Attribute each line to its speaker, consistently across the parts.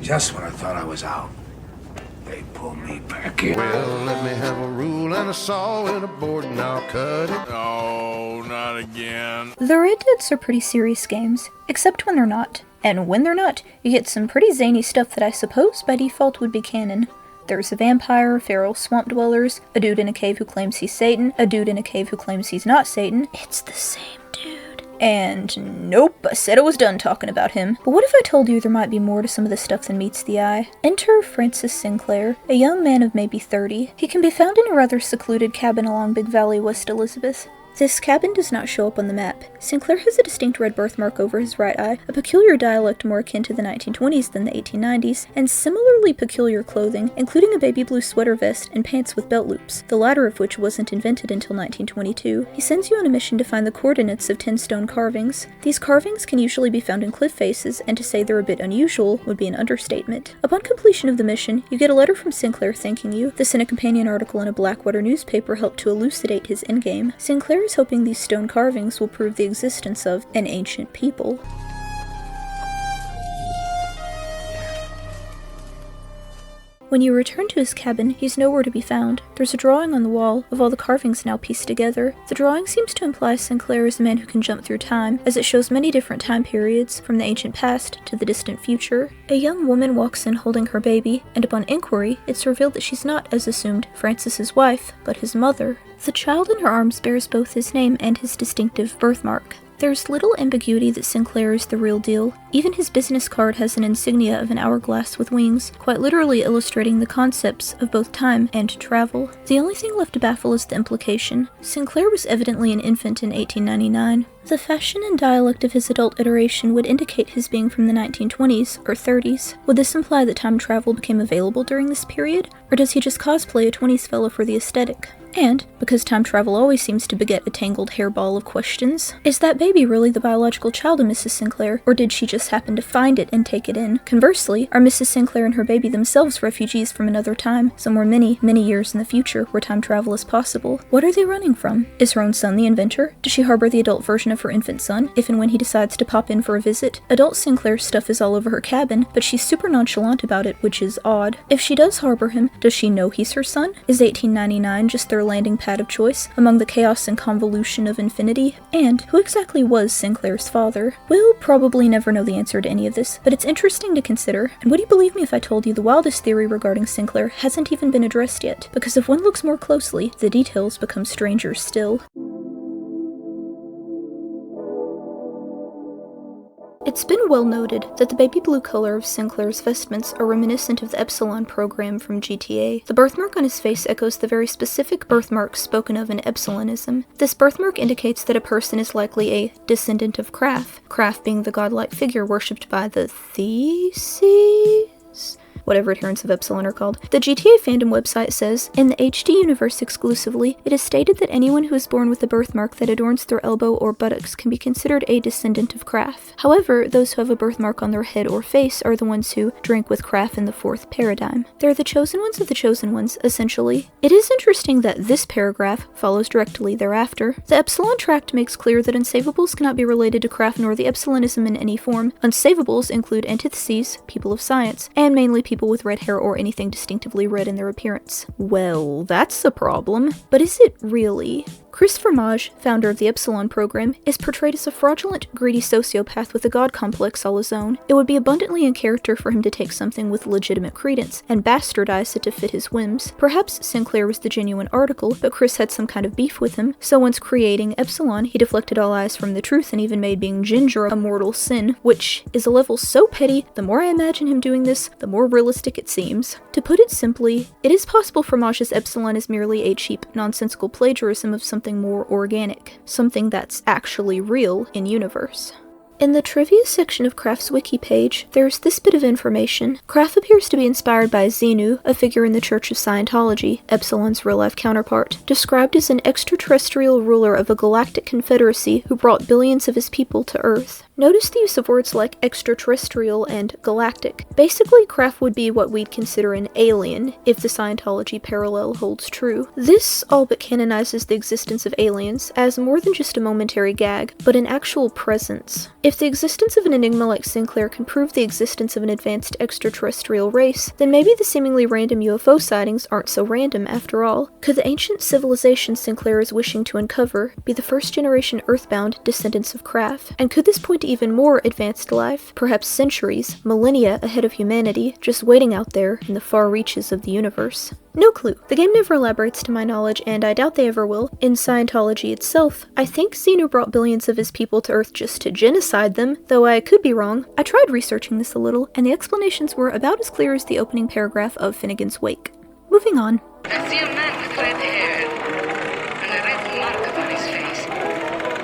Speaker 1: Just when I thought I was out, they pull me back in.
Speaker 2: Well, let me have a rule and a saw and a board and I'll cut it.
Speaker 3: Oh, not again.
Speaker 4: The Red Deads are pretty serious games, except when they're not. And when they're not, you get some pretty zany stuff that I suppose by default would be canon. There's a vampire, feral swamp dwellers, a dude in a cave who claims he's Satan, a dude in a cave who claims he's not Satan. It's the same dude. And nope, I said I was done talking about him. But what if I told you there might be more to some of this stuff than meets the eye? Enter Francis Sinclair, a young man of maybe 30. He can be found in a rather secluded cabin along Big Valley, West Elizabeth. This cabin does not show up on the map. Sinclair has a distinct red birthmark over his right eye, a peculiar dialect more akin to the 1920s than the 1890s, and similarly peculiar clothing, including a baby blue sweater vest and pants with belt loops, the latter of which wasn't invented until 1922. He sends you on a mission to find the coordinates of 10 stone carvings. These carvings can usually be found in cliff faces, and to say they're a bit unusual would be an understatement. Upon completion of the mission, you get a letter from Sinclair thanking you. This and a companion article in a Blackwater newspaper help to elucidate his endgame. Sinclair is hoping these stone carvings will prove the existence of an ancient people. When you return to his cabin, he's nowhere to be found. There's a drawing on the wall of all the carvings now pieced together. The drawing seems to imply Sinclair is a man who can jump through time, as it shows many different time periods, from the ancient past to the distant future. A young woman walks in holding her baby, and upon inquiry, it's revealed that she's not, as assumed, Francis's wife, but his mother. The child in her arms bears both his name and his distinctive birthmark. There's little ambiguity that Sinclair is the real deal. Even his business card has an insignia of an hourglass with wings, quite literally illustrating the concepts of both time and travel. The only thing left to baffle is the implication. Sinclair was evidently an infant in 1899. The fashion and dialect of his adult iteration would indicate his being from the 1920s or 30s. Would this imply that time travel became available during this period? Or does he just cosplay a 20s fellow for the aesthetic? And, because time travel always seems to beget a tangled hairball of questions, is that baby really the biological child of Mrs. Sinclair, or did she just happen to find it and take it in? Conversely, are Mrs. Sinclair and her baby themselves refugees from another time, somewhere many, many years in the future where time travel is possible? What are they running from? Is her own son the inventor? Does she harbor the adult version of her infant son, if and when he decides to pop in for a visit? Adult Sinclair's stuff is all over her cabin, but she's super nonchalant about it, which is odd. If she does harbor him, does she know he's her son? Is 1899 just their landing pad of choice among the chaos and convolution of infinity? And who exactly was Sinclair's father? We'll probably never know the answer to any of this, but it's interesting to consider, and would you believe me if I told you the wildest theory regarding Sinclair hasn't even been addressed yet? Because if one looks more closely, the details become stranger still. It's been well noted that the baby blue color of Sinclair's vestments are reminiscent of the Epsilon program from GTA. The birthmark on his face echoes the very specific birthmark spoken of in Epsilonism. This birthmark indicates that a person is likely a descendant of Kraf being the godlike figure worshipped by the Theses? Whatever adherents of Epsilon are called. The GTA fandom website says, in the HD universe exclusively, it is stated that anyone who is born with a birthmark that adorns their elbow or buttocks can be considered a descendant of Kraf. However, those who have a birthmark on their head or face are the ones who drink with Kraf in the fourth paradigm. They're the chosen ones of the chosen ones, essentially. It is interesting that this paragraph follows directly thereafter. The Epsilon tract makes clear that unsavables cannot be related to Kraf nor the Epsilonism in any form. Unsavables include antitheses, people of science, and mainly people with red hair or anything distinctively red in their appearance. Well, that's a problem. But is it really? Chris Fromage, founder of the Epsilon program, is portrayed as a fraudulent, greedy sociopath with a god complex all his own. It would be abundantly in character for him to take something with legitimate credence and bastardize it to fit his whims. Perhaps Sinclair was the genuine article, but Chris had some kind of beef with him, so once creating Epsilon, he deflected all eyes from the truth and even made being ginger a mortal sin, which is a level so petty, the more I imagine him doing this, the more realistic it seems. To put it simply, it is possible Fromage's Epsilon is merely a cheap, nonsensical plagiarism of something more organic, something that's actually real in universe. In the trivia section of Kraf's wiki page, there's this bit of information. Kraf appears to be inspired by Xenu, a figure in the Church of Scientology, Epsilon's real-life counterpart, described as an extraterrestrial ruler of a galactic confederacy who brought billions of his people to Earth. Notice the use of words like extraterrestrial and galactic. Basically, Kraf would be what we'd consider an alien, if the Scientology parallel holds true. This all but canonizes the existence of aliens as more than just a momentary gag, but an actual presence. If If the existence of an enigma like Sinclair can prove the existence of an advanced extraterrestrial race, then maybe the seemingly random UFO sightings aren't so random after all. Could the ancient civilization Sinclair is wishing to uncover be the first-generation Earthbound descendants of Craft? And could this point to even more advanced life, perhaps centuries, millennia ahead of humanity, just waiting out there in the far reaches of the universe? No clue. The game never elaborates to my knowledge, and I doubt they ever will. In Scientology itself, I think Xenu brought billions of his people to Earth just to genocide them, though I could be wrong. I tried researching this a little, and the explanations were about as clear as the opening paragraph of Finnegan's Wake. Moving on.
Speaker 5: I see a man with red hair and a red mark upon his face.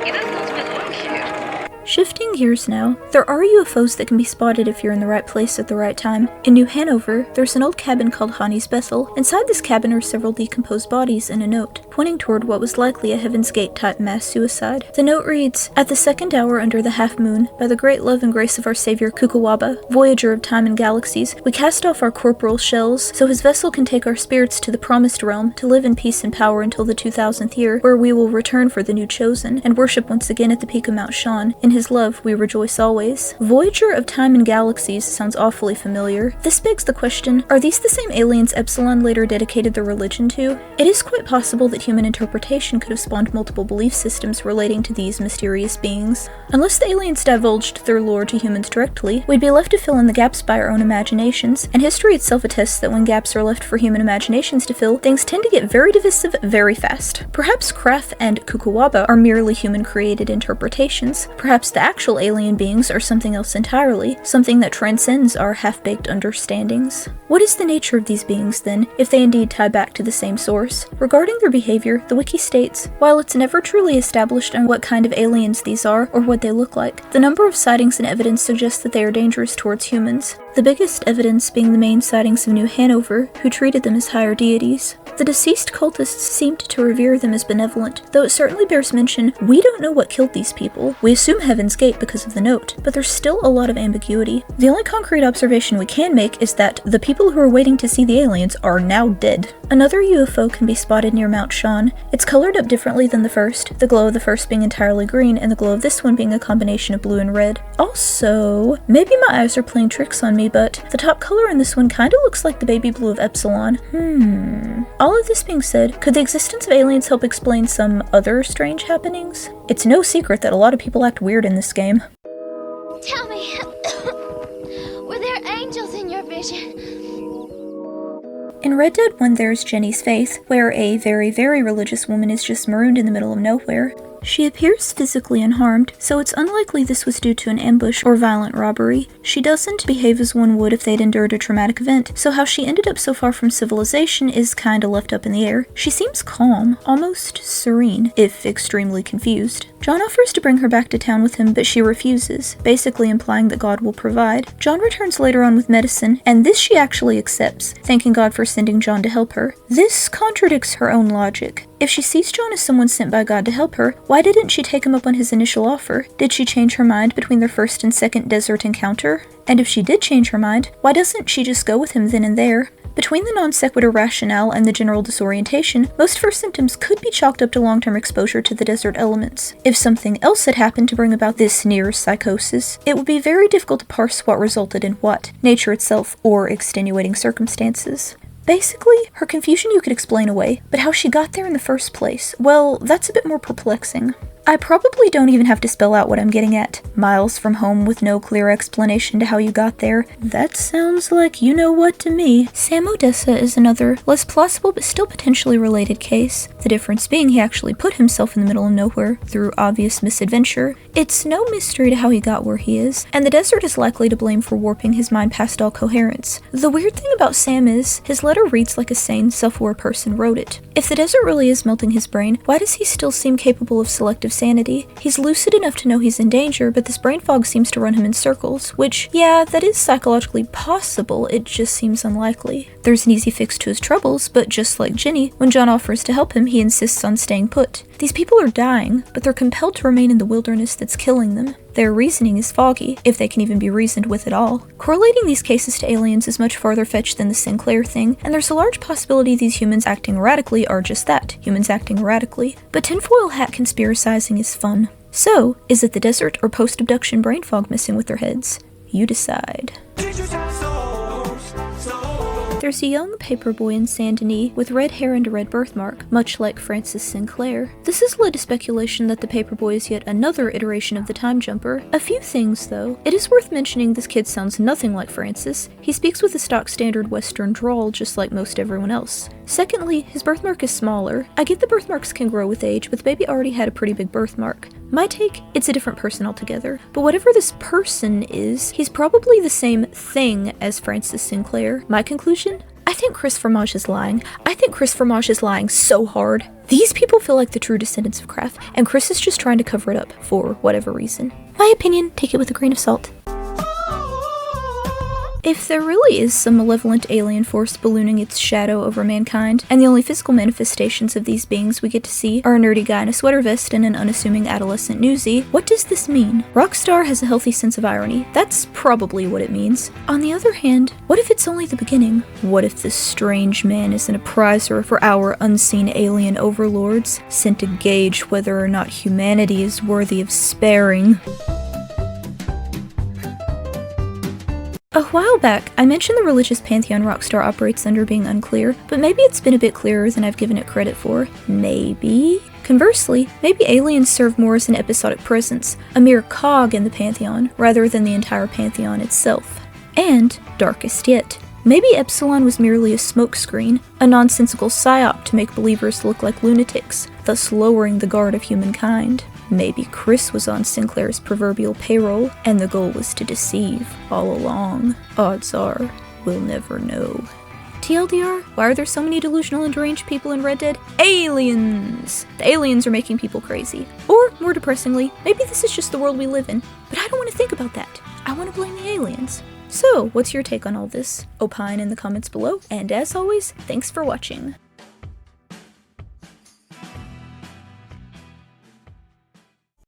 Speaker 5: He does not belong here.
Speaker 4: Shifting gears now, there are UFOs that can be spotted if you're in the right place at the right time. In New Hanover, there's an old cabin called Hani's Bethel. Inside this cabin are several decomposed bodies and a note, pointing toward what was likely a Heaven's Gate type mass suicide. The note reads, "At the second hour under the half moon, by the great love and grace of our Savior Kukawaba, voyager of time and galaxies, we cast off our corporal shells, so his vessel can take our spirits to the promised realm, to live in peace and power until the 2000th year, where we will return for the new chosen, and worship once again at the peak of Mount Shan. In his love, we rejoice always." Voyager of time and galaxies sounds awfully familiar. This begs the question, are these the same aliens Epsilon later dedicated their religion to? It is quite possible that human interpretation could have spawned multiple belief systems relating to these mysterious beings. Unless the aliens divulged their lore to humans directly, we'd be left to fill in the gaps by our own imaginations, and history itself attests that when gaps are left for human imaginations to fill, things tend to get very divisive very fast. Perhaps Kraf and Kukawaba are merely human-created interpretations. Perhaps the actual alien beings are something else entirely, something that transcends our half-baked understandings. What is the nature of these beings, then, if they indeed tie back to the same source? Regarding their behavior, the wiki states, while it's never truly established on what kind of aliens these are or what they look like, the number of sightings and evidence suggests that they are dangerous towards humans. The biggest evidence being the main sightings of New Hanover, who treated them as higher deities. The deceased cultists seemed to revere them as benevolent, though it certainly bears mention, we don't know what killed these people. We assume Heaven's Gate because of the note, but there's still a lot of ambiguity. The only concrete observation we can make is that the people who are waiting to see the aliens are now dead. Another UFO can be spotted near Mount Shan. It's colored up differently than the first, the glow of the first being entirely green and the glow of this one being a combination of blue and red. Also, maybe my eyes are playing tricks on me, but the top color in this one kinda looks like the baby blue of Epsilon. All of this being said, could the existence of aliens help explain some other strange happenings? It's no secret that a lot of people act weird in this game.
Speaker 6: Tell me, were there angels in your vision?
Speaker 4: In Red Dead 1 there's Jenny's Faith, where a very, very religious woman is just marooned in the middle of nowhere. She appears physically unharmed, so it's unlikely this was due to an ambush or violent robbery. She doesn't behave as one would if they'd endured a traumatic event, so how she ended up so far from civilization is kinda left up in the air. She seems calm, almost serene, if extremely confused. John offers to bring her back to town with him, but she refuses, basically implying that God will provide. John returns later on with medicine, and this she actually accepts, thanking God for sending John to help her. This contradicts her own logic. If she sees John as someone sent by God to help her, why didn't she take him up on his initial offer? Did she change her mind between their first and second desert encounter? And if she did change her mind, why doesn't she just go with him then and there? Between the non sequitur rationale and the general disorientation, most of her symptoms could be chalked up to long-term exposure to the desert elements. If something else had happened to bring about this near psychosis, it would be very difficult to parse what resulted in what, nature itself or extenuating circumstances. Basically, her confusion you could explain away, but how she got there in the first place, well, that's a bit more perplexing. I probably don't even have to spell out what I'm getting at. Miles from home with no clear explanation to how you got there. That sounds like you know what to me. Sam Odessa is another, less plausible but still potentially related case. The difference being he actually put himself in the middle of nowhere through obvious misadventure. It's no mystery to how he got where he is, and the desert is likely to blame for warping his mind past all coherence. The weird thing about Sam is, his letter reads like a sane, self-aware person wrote it. If the desert really is melting his brain, why does he still seem capable of selective sanity? He's lucid enough to know he's in danger, but this brain fog seems to run him in circles, which, yeah, that is psychologically possible, it just seems unlikely. There's an easy fix to his troubles, but just like Ginny, when John offers to help him, he insists on staying put. These people are dying, but they're compelled to remain in the wilderness that's killing them. Their reasoning is foggy, if they can even be reasoned with at all. Correlating these cases to aliens is much farther fetched than the Sinclair thing, and there's a large possibility these humans acting erratically are just that, humans acting erratically. But tinfoil hat conspiracizing is fun. So, is it the desert or post-abduction brain fog messing with their heads? You decide. There's a young paperboy in Saint Denis with red hair and a red birthmark, much like Francis Sinclair. This has led to speculation that the paperboy is yet another iteration of the time jumper. A few things, though. It is worth mentioning this kid sounds nothing like Francis. He speaks with a stock standard Western drawl just like most everyone else. Secondly, his birthmark is smaller. I get the birthmarks can grow with age, but the baby already had a pretty big birthmark. My take, it's a different person altogether. But whatever this person is, he's probably the same thing as Francis Sinclair. My conclusion? I think Chris Fromage is lying. I think Chris Fromage is lying so hard. These people feel like the true descendants of Kraft, and Chris is just trying to cover it up for whatever reason. My opinion, take it with a grain of salt. If there really is some malevolent alien force ballooning its shadow over mankind, and the only physical manifestations of these beings we get to see are a nerdy guy in a sweater vest and an unassuming adolescent newsie, what does this mean? Rockstar has a healthy sense of irony. That's probably what it means. On the other hand, what if it's only the beginning? What if this strange man is an appraiser for our unseen alien overlords, sent to gauge whether or not humanity is worthy of sparing? A while back, I mentioned the religious pantheon Rockstar operates under being unclear, but maybe it's been a bit clearer than I've given it credit for. Maybe? Conversely, maybe aliens serve more as an episodic presence, a mere cog in the pantheon, rather than the entire pantheon itself. And, darkest yet, maybe Epsilon was merely a smokescreen, a nonsensical psyop to make believers look like lunatics, thus lowering the guard of humankind. Maybe Chris was on Sinclair's proverbial payroll, and the goal was to deceive all along. Odds are, we'll never know. TLDR, why are there so many delusional and deranged people in Red Dead? Aliens! The aliens are making people crazy. Or, more depressingly, maybe this is just the world we live in. But I don't want to think about that. I want to blame the aliens. So, what's your take on all this? Opine in the comments below, and as always, thanks for watching.